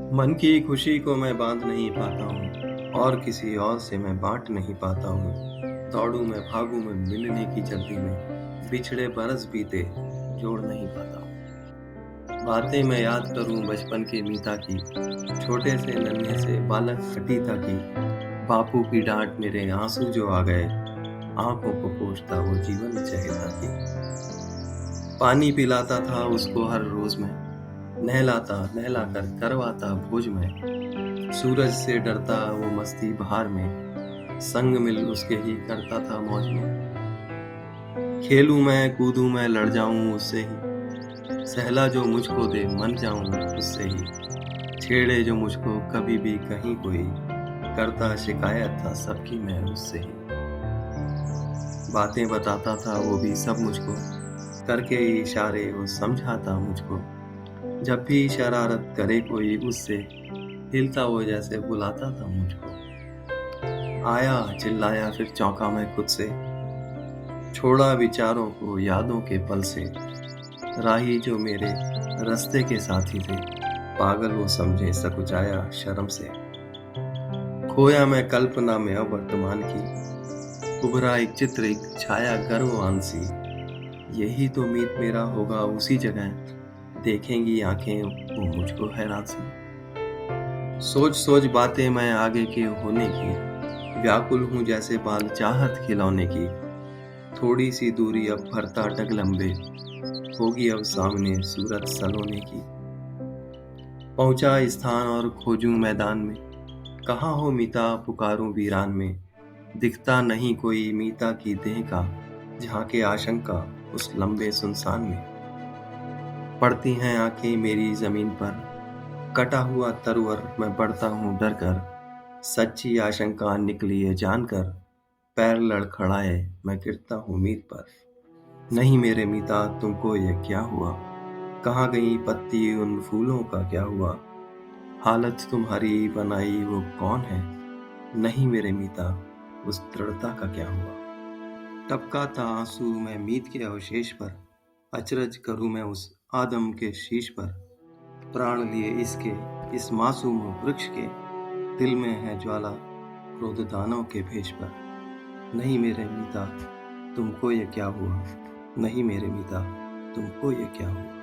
मन की खुशी को मैं बांध नहीं पाता हूँ और किसी और से मैं बांट नहीं पाता हूँ। दौड़ूं मैं भागूं मैं मिलने की जल्दी में, बिछड़े बरस बीते जोड़ नहीं पाता हूँ। बातें मैं याद करूं बचपन की मीता की, छोटे से नन्हे से बालक फटीता की। बापू की डांट मेरे आंसू जो आ गए, आंखों को पोंछता वो जीवन चहेता की। पानी पिलाता था उसको हर रोज मैं, नहलाता नहलाकर करवाता भोज में। सूरज से डरता वो मस्ती बहार में, संग मिल उसके ही करता था मौज में। खेलूं मैं कूदूं मैं लड़ जाऊं उससे ही, सहला जो मुझको दे मन जाऊं उससे ही। छेड़े जो मुझको कभी भी कहीं कोई, करता शिकायत था सबकी मैं उससे ही। बातें बताता था वो भी सब मुझको, करके इशारे वो समझाता मुझको। जब भी शरारत करे कोई उससे, हिलता वो जैसे बुलाता था मुझको। आया चिल्लाया फिर चौंका मैं खुद से, छोड़ा विचारों को यादों के पल से। राही जो मेरे रास्ते के साथी थे, पागल वो समझे सकुचाया शर्म से। खोया मैं कल्पना में अब वर्तमान की, उभरा एक चित्र एक छाया गर्ववान सी। यही तो मीत मेरा होगा उसी जगह, देखेंगी आंखें वो मुझको हैरान सी। सोच सोच बातें मैं आगे के होने की, व्याकुल हूँ जैसे बाल चाहत खिलौने की। थोड़ी सी दूरी अब भरता डग लंबे, होगी अब सामने सूरत सलोने की। पहुंचा स्थान और खोजूं मैदान में, कहाँ हो मीता पुकारूं वीरान में। दिखता नहीं कोई मीता की देह का, जहाँ के आशंका उस लंबे सुनसान में। पड़ती हैं आंखें मेरी जमीन पर, कटा हुआ तरवर मैं बढ़ता हूँ डर कर। सच्ची आशंका निकली है जानकर, पैर लड़खड़ाए मैं गिरता हूँ मीत पर। नहीं मेरे मीता तुमको ये क्या हुआ, कहाँ गई पत्ती उन फूलों का क्या हुआ। हालत तुम्हारी बनाई वो कौन है, नहीं मेरे मीता उस दृढ़ता का क्या हुआ। टपका था आंसू मैं मीत के अवशेष पर, अचरज करूं मैं उस आदम के शीश पर। प्राण लिए इसके इस मासूम वृक्ष के, दिल में है ज्वाला क्रोध दानों के भेष पर। नहीं मेरे मीता तुमको ये क्या हुआ, नहीं मेरे मीता तुमको ये क्या हुआ।